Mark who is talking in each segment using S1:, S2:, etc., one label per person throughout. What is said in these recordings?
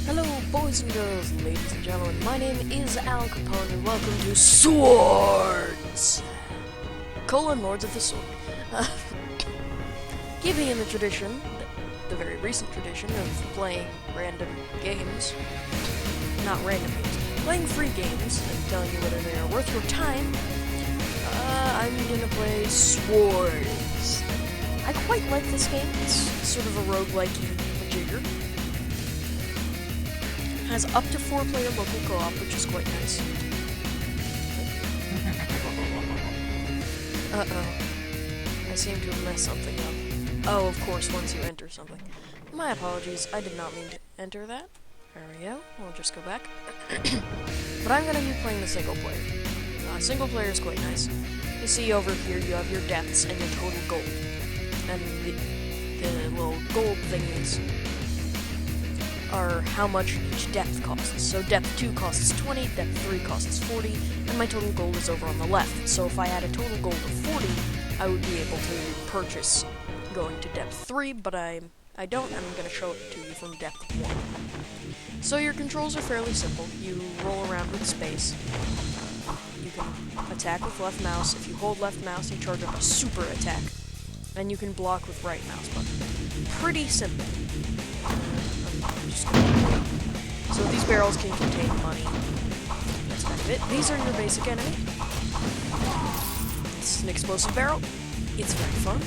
S1: Hello, boys and girls, ladies and gentlemen. My name is Al Capone, and welcome to SWOOOORDS! Lords of the Sword. Keeping in the tradition, the very recent tradition of playing random games, not random games, playing free games and telling you whether they are worth your time, I'm gonna play SWOOOORDS. I quite like this game. It's sort of a roguelike-y jigger. Has up to 4-player local co-op, which is quite nice. Uh-oh. I seem to have messed something up. Oh, of course, once you enter something. My apologies, I did not mean to enter that. There we go, we'll just go back. But I'm gonna be playing the single player. Single player is quite nice. You see over here, you have your deaths and your total gold. And the little gold thingies are how much each depth costs. So depth 2 costs 20, depth 3 costs 40, and my total gold is over on the left. So if I had a total gold of 40, I would be able to purchase going to depth 3, but I don't, and I'm going to show it to you from depth 1. So your controls are fairly simple. You roll around with space. You can attack with left mouse. If you hold left mouse, you charge up a super attack. And you can block with right mouse button. Pretty simple. So these barrels can contain money. That's kind of it. These are your basic enemy. This is an explosive barrel. It's very fun.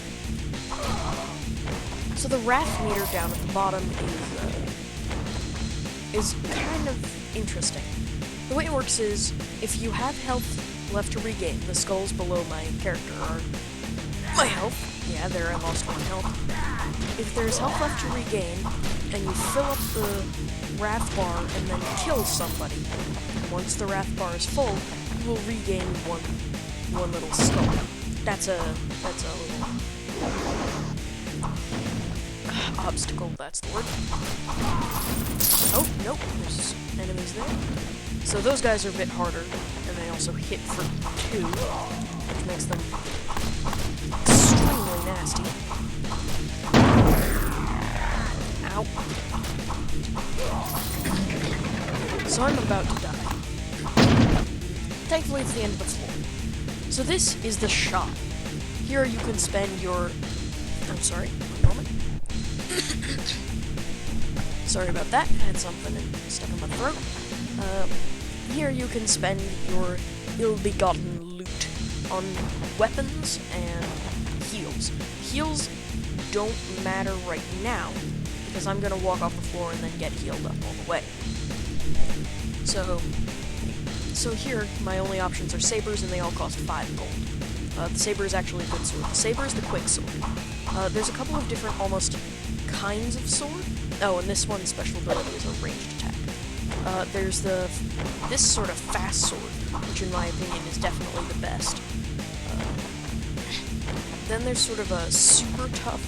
S1: So the wrath meter down at the bottom is kind of interesting. The way it works is, if you have health left to regain, the skulls below my character are my health. Yeah, there I lost 1 health. If there's health left to regain, and you fill up the wrath bar and then kill somebody, once the wrath bar is full, you will regain one little skull. That's a little obstacle, that's the word. Oh, nope, there's enemies there. So those guys are a bit harder, and they also hit for 2, which makes them extremely nasty. Ow. So I'm about to die. Thankfully, it's the end of the floor. So this is the shop. Here you can spend your... I'm sorry, 1 moment. Sorry about that, I had something stuck in my throat. Here you can spend your ill-begotten loot on weapons and heals. Heals don't matter right now, because I'm gonna walk off the floor and then get healed up all the way. So here, my only options are sabers, and they all cost 5 gold. The saber is actually a good sword. The saber is the quick sword. There's a couple of different, almost, kinds of sword. Oh, and this one's special ability is a ranged attack. There's this sort of fast sword, which in my opinion is definitely the best. Then there's sort of a super tough...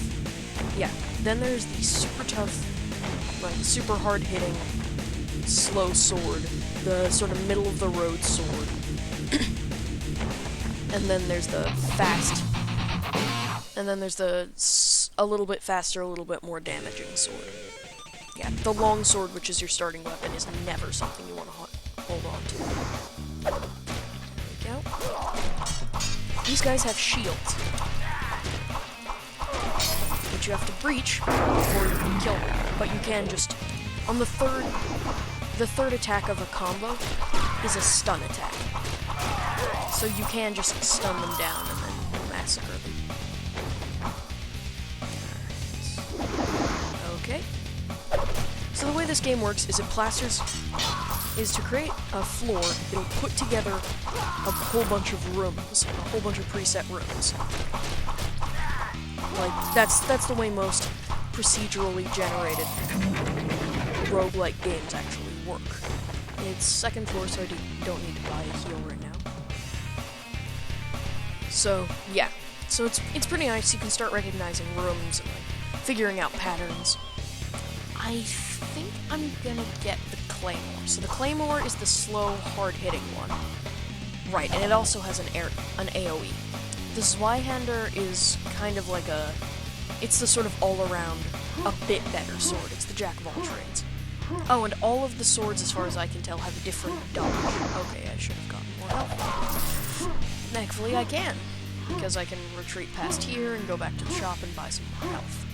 S1: Yeah, then there's the super tough, like, super hard-hitting, slow sword, the sort of middle-of-the-road sword. And then there's the fast, and then there's the a little bit faster, a little bit more damaging sword. Yeah, the long sword, which is your starting weapon, is never something you want to hold on to. There we go. These guys have shields, which you have to breach before you can kill them. But you can just, on the third attack of a combo is a stun attack. So you can just stun them down and then massacre them. Okay. So the way this game works is is to create a floor, it'll put together a whole bunch of rooms, a whole bunch of preset rooms. Like, that's the way most procedurally generated roguelike games actually work. It's 2nd floor, so I don't need to buy a heal right now. So, yeah. So it's pretty nice. You can start recognizing rooms and, like, figuring out patterns. I think I'm gonna get the Claymore. So the Claymore is the slow, hard-hitting one. Right, and it also has an AoE. The Zweihander is kind of like it's the sort of all-around, a bit better sword. It's the jack of all trades. Oh, and all of the swords, as far as I can tell, have a different dodge. Okay, I should have gotten more health. Thankfully, I can, because I can retreat past here and go back to the shop and buy some more health.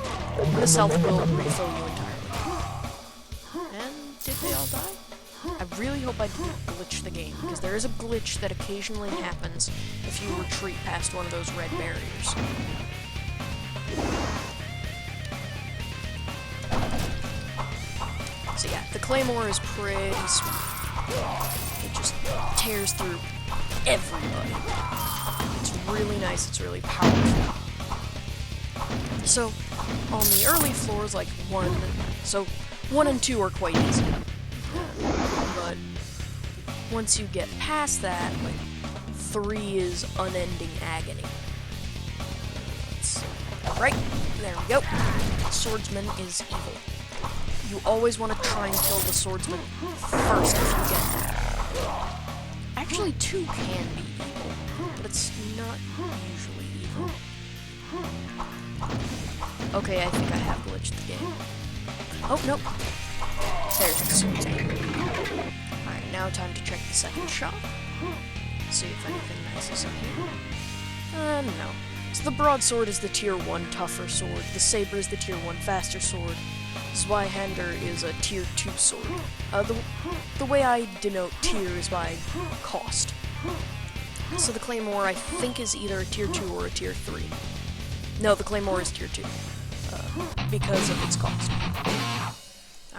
S1: This health will refill you entirely. And did they all die? I really hope I didn't glitch the game, because there is a glitch that occasionally happens if you retreat past one of those red barriers. So yeah, the Claymore is pretty sweet. It just tears through everybody. It's really nice, it's really powerful. So, on the early floors, like 1 and 2 are quite easy. But once you get past that, like, 3 is unending agony. Right, there we go. Swordsman is evil. You always want to try and kill the swordsman first if you get there. Actually, 2 can be evil, but it's not usually evil. Okay, I think I have glitched the game. Oh, nope. There's the swordsman. Alright, now time to check the second shop. See if anything nice is in here. No. So the broadsword is the tier 1 tougher sword, the saber is the tier 1 faster sword, Zweihander is a tier 2 sword. The way I denote tier is by cost. So the Claymore, I think, is either a tier 2 or a tier 3. No, the Claymore is tier 2, because of its cost.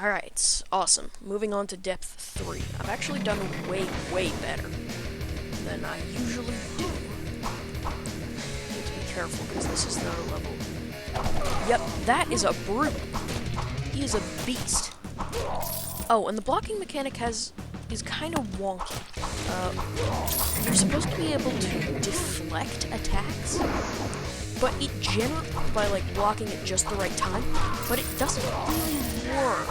S1: Alright, awesome. Moving on to depth 3. I've actually done way better than I usually do. Need to be careful, because this is another level. Yep, that is a brute. He is a beast. Oh, and the blocking mechanic is kind of wonky. You're supposed to be able to deflect attacks, but it generally, by like blocking at just the right time, but it doesn't really work.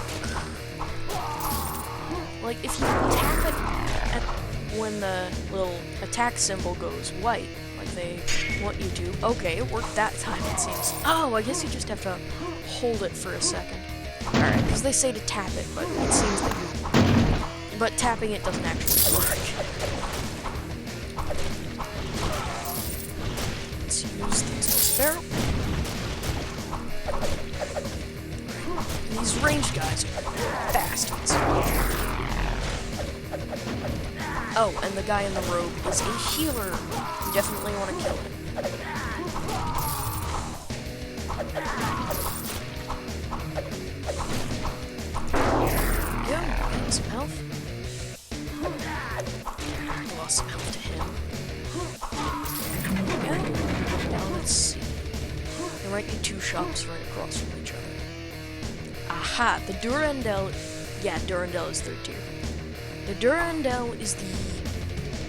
S1: Like, if you tap it at when the little attack symbol goes white, like they want you to, okay, it worked that time, it seems. Oh, I guess you just have to hold it for a second. Alright, because they say to tap it, but it seems that you... But tapping it doesn't actually work. Let's use the explosive arrow. These ranged guys are bastards. Oh, and the guy in the robe is a healer. You definitely want to kill him. Some health. I lost some health to him. Yeah. Now let's see. There might be 2 shops right across from each other. Aha! The Durandal. Yeah, Durandal is 3rd tier. The Durandal is the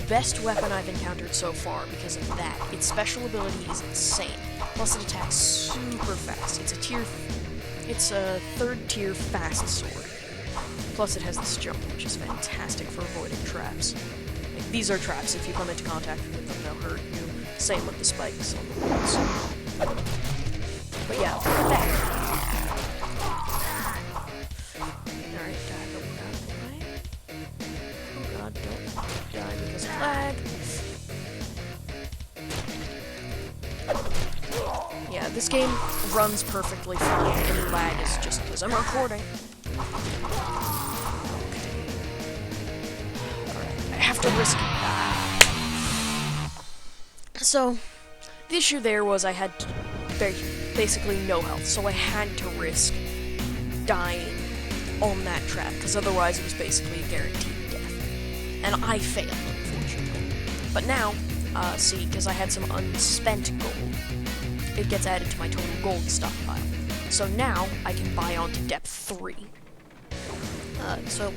S1: best weapon I've encountered so far because of that. Its special ability is insane. Plus, it attacks super fast. It's a 3rd tier fast sword. Plus it has this jump, which is fantastic for avoiding traps. Like, these are traps. If you come into contact with them, they'll hurt you. Same with the spikes on the walls. But yeah, look at that. Alright, die, oh god, don't die because of lag. Yeah, this game runs perfectly fine. Any lag is just because I'm recording. To risk. So, the issue there was I had basically no health, so I had to risk dying on that trap, because otherwise it was basically a guaranteed death. And I failed, unfortunately. But now, see, because I had some unspent gold, it gets added to my total gold stockpile. So now, I can buy on to depth 3. So,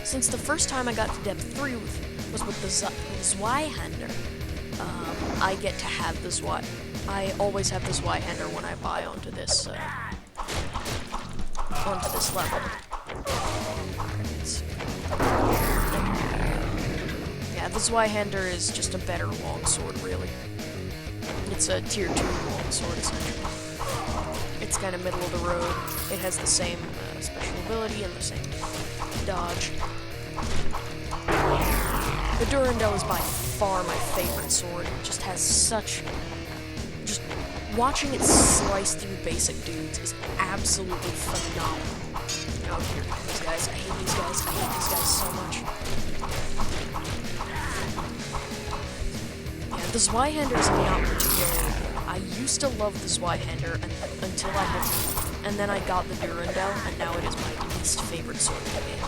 S1: since the first time I got to depth 3 was with the Zweihander, I get to have the I always have the Zweihander when I buy onto this level. Yeah, the Zweihander is just a better longsword, really. It's a tier 2 longsword, essentially. It's kind of middle of the road. It has the same special ability and the same dodge. The Durandal is by far my favorite sword. It just has such... just watching it slice through basic dudes is absolutely phenomenal. Oh, here come these guys. I hate these guys. I hate these guys so much. Yeah, the Zweihander's not particularly good. I used to love the Zweihander until I had... and then I got the Durandal, and now it is my least favorite sword in the game.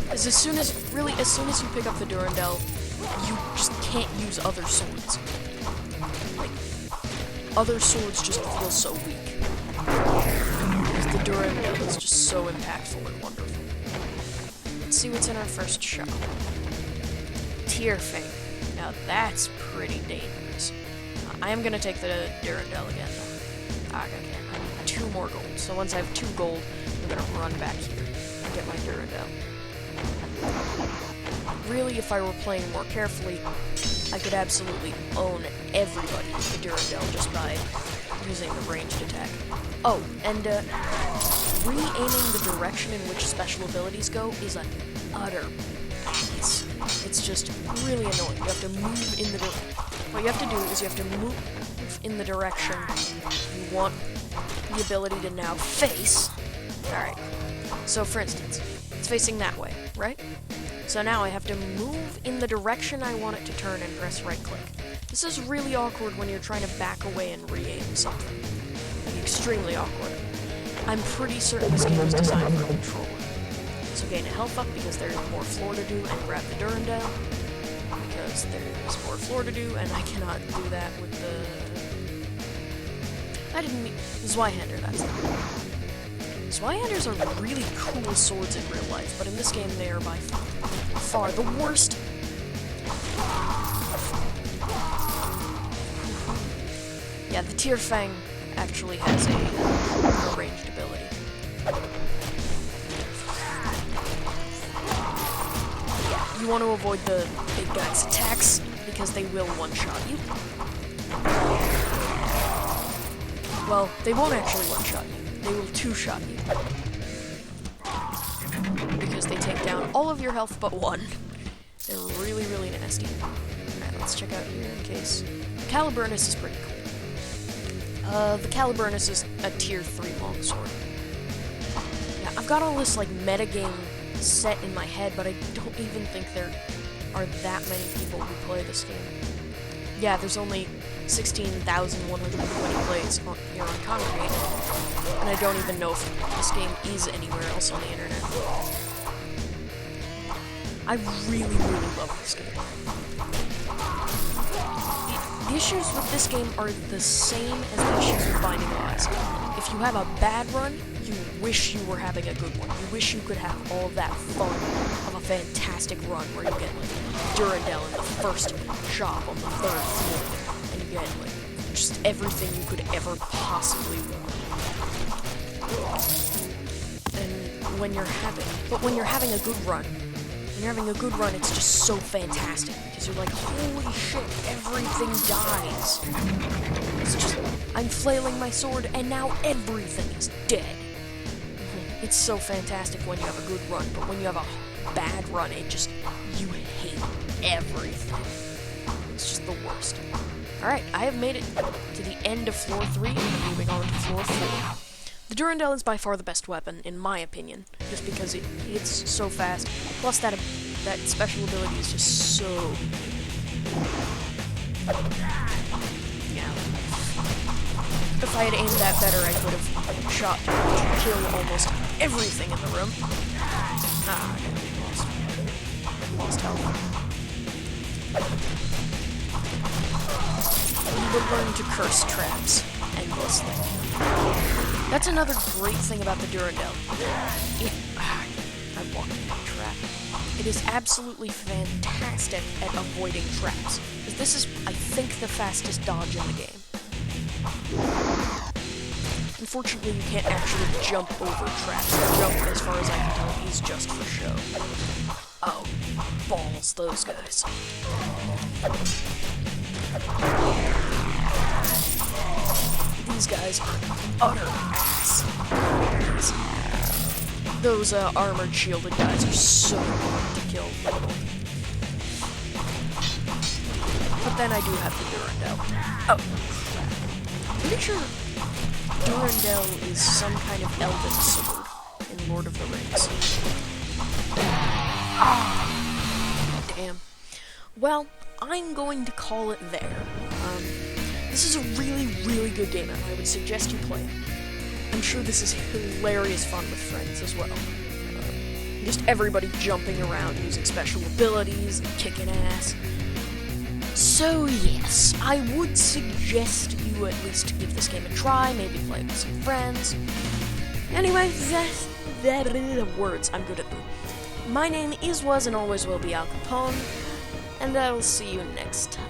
S1: Because as soon as you pick up the Durandal, you just can't use other swords. Like, other swords just feel so weak. Because the Durandal is just so impactful and wonderful. Let's see what's in our first shop. Tearfang. Now that's pretty dangerous. I am gonna take the Durandal again. I need 2 more gold. So once I have 2 gold, I'm gonna run back here and get my Durandal. Really, if I were playing more carefully, I could absolutely own everybody with the Durandal just by using the ranged attack. Oh, and re-aiming the direction in which special abilities go is an utter piece. It's just really annoying. You have to move in the what you have to do is you have to move in the direction you want the ability to now face. Alright, so for instance, it's facing that way, right? So now I have to move in the direction I want it to turn and press right-click. This is really awkward when you're trying to back away and re-aim something. Like, extremely awkward. I'm pretty certain this game was designed for a controller. So gain a health up because there's more floor to do, and grab the Durandal because there's more floor to do, and I cannot do that with the... I didn't mean... Zweihander, that's the one. Zweihanders are really cool swords in real life, but in this game they are by far the worst. Yeah, the Tearfang actually has a ranged ability. Yeah, you want to avoid the big guy's attacks because they will one-shot you. Well, they won't actually one-shot you. They will two-shot you. Because they take down all of your health but 1. They're really, really nasty. Alright, let's check out here in case... The Caliburnus is pretty cool. The Caliburnus is a tier 3 longsword. Yeah, I've got all this, like, metagame set in my head, but I don't even think there are that many people who play this game. Yeah, there's only 16,120 plays here on Congregate, and I don't even know if this game is anywhere else on the internet. I really, really love this game. The issues with this game are the same as the issues with Binding of Isaac. If you have a bad run, you wish you were having a good one. You wish you could have all of that fun of a fantastic run where you get, like, Durandal in the first shop on the 3rd floor, and you get, like, just everything you could ever possibly want. And when you're having a good run, it's just so fantastic, because you're like, holy shit, everything dies. It's just, I'm flailing my sword, and now everything is dead. It's so fantastic when you have a good run, but when you have a bad run, you hate everything. It's just the worst. Alright, I have made it to the end of floor 3, and I'm moving on to floor 4. The Durandal is by far the best weapon, in my opinion, just because it hits so fast, plus that special ability is just so... Yeah. If I had aimed that better, I could have shot to kill almost everything in the room. Ah, I lost health. You would learn to curse traps endlessly. That's another great thing about the Durandal. I walked into a trap. It is absolutely fantastic at avoiding traps. Because this is, I think, the fastest dodge in the game. Unfortunately, you can't actually jump over traps. The jump, as far as I can tell, is just for show. Oh, balls, those guys. These guys are utter ass. Those armored shielded guys are so hard to kill. But then I do have the Durandal. Oh, crap. Pretty sure Durandal is some kind of elven sword in Lord of the Rings. Damn. Well, I'm going to call it there. This is a really, really good game, and I would suggest you play it. I'm sure this is hilarious fun with friends as well. Just everybody jumping around using special abilities and kicking ass. So yes, I would suggest you at least give this game a try, maybe play it with some friends. Anyway, words, I'm good at them. My name is, was, and always will be Al Capone, and I will see you next time.